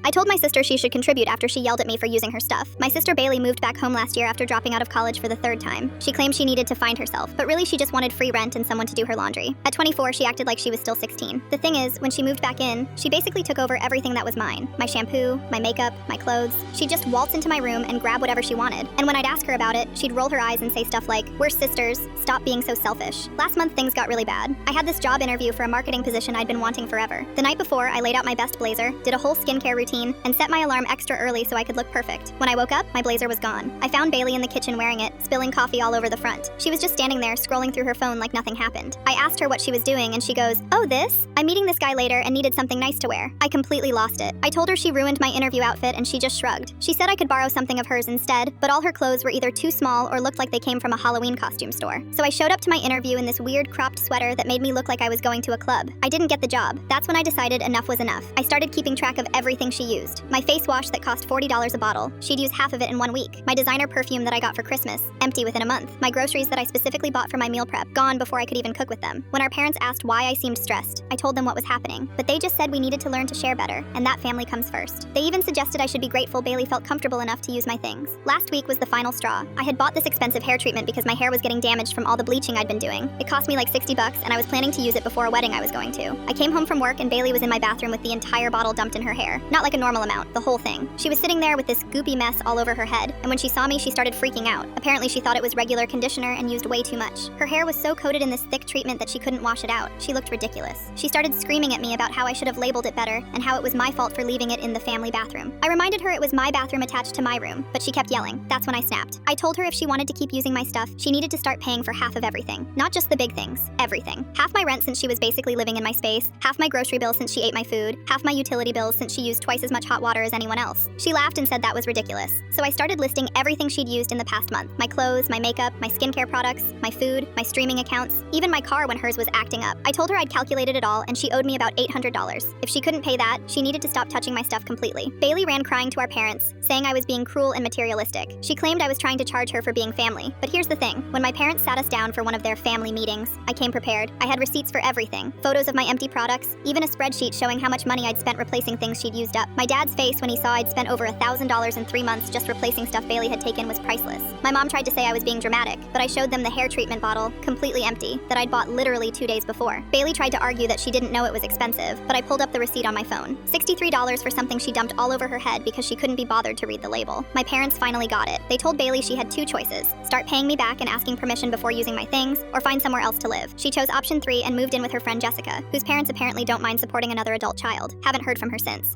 I told my sister she should contribute after she yelled at me for using her stuff. My sister Bailey moved back home last year after dropping out of college for the third time. She claimed she needed to find herself, but really she just wanted free rent and someone to do her laundry. At 24, she acted like she was still 16. The thing is, when she moved back in, she basically took over everything that was mine. My shampoo, my makeup, my clothes. She'd just waltz into my room and grab whatever she wanted. And when I'd ask her about it, she'd roll her eyes and say stuff like, "We're sisters, stop being so selfish." Last month, things got really bad. I had this job interview for a marketing position I'd been wanting forever. The night before, I laid out my best blazer, did a whole skincare routine, and set my alarm extra early so I could look perfect. When I woke up, my blazer was gone. I found Bailey in the kitchen wearing it, spilling coffee all over the front. She was just standing there, scrolling through her phone like nothing happened. I asked her what she was doing, and she goes, "Oh, this? I'm meeting this guy later and needed something nice to wear." I completely lost it. I told her she ruined my interview outfit, and she just shrugged. She said I could borrow something of hers instead, but all her clothes were either too small or looked like they came from a Halloween costume store. So I showed up to my interview in this weird cropped sweater that made me look like I was going to a club. I didn't get the job. That's when I decided enough was enough. I started keeping track of everything she used. My face wash that cost $40 a bottle. She'd use half of it in 1 week. My designer perfume that I got for Christmas. Empty within a month. My groceries that I specifically bought for my meal prep. Gone before I could even cook with them. When our parents asked why I seemed stressed, I told them what was happening. But they just said we needed to learn to share better, and that family comes first. They even suggested I should be grateful Bailey felt comfortable enough to use my things. Last week was the final straw. I had bought this expensive hair treatment because my hair was getting damaged from all the bleaching I'd been doing. It cost me like $60, and I was planning to use it before a wedding I was going to. I came home from work and Bailey was in my bathroom with the entire bottle dumped in her hair. Not like a normal amount, the whole thing. She was sitting there with this goopy mess all over her head, and when she saw me, she started freaking out. Apparently, she thought it was regular conditioner and used way too much. Her hair was so coated in this thick treatment that she couldn't wash it out. She looked ridiculous. She started screaming at me about how I should have labeled it better and how it was my fault for leaving it in the family bathroom. I reminded her it was my bathroom attached to my room, but she kept yelling. That's when I snapped. I told her if she wanted to keep using my stuff, she needed to start paying for half of everything. Not just the big things, everything. Half my rent since she was basically living in my space, half my grocery bill since she ate my food, half my utility bills since she used twice as much hot water as anyone else. She laughed and said that was ridiculous. So I started listing everything she'd used in the past month. My clothes, my makeup, my skincare products, my food, my streaming accounts, even my car when hers was acting up. I told her I'd calculated it all and she owed me about $800. If she couldn't pay that, she needed to stop touching my stuff completely. Bailey ran crying to our parents, saying I was being cruel and materialistic. She claimed I was trying to charge her for being family. But here's the thing. When my parents sat us down for one of their family meetings, I came prepared. I had receipts for everything. Photos of my empty products, even a spreadsheet showing how much money I'd spent replacing things she'd used up. My dad's face when he saw I'd spent over $1,000 in 3 months just replacing stuff Bailey had taken was priceless. My mom tried to say I was being dramatic, but I showed them the hair treatment bottle, completely empty, that I'd bought literally 2 days before. Bailey tried to argue that she didn't know it was expensive, but I pulled up the receipt on my phone. $63 for something she dumped all over her head because she couldn't be bothered to read the label. My parents finally got it. They told Bailey she had 2 choices: start paying me back and asking permission before using my things, or find somewhere else to live. She chose option 3 and moved in with her friend Jessica, whose parents apparently don't mind supporting another adult child. Haven't heard from her since.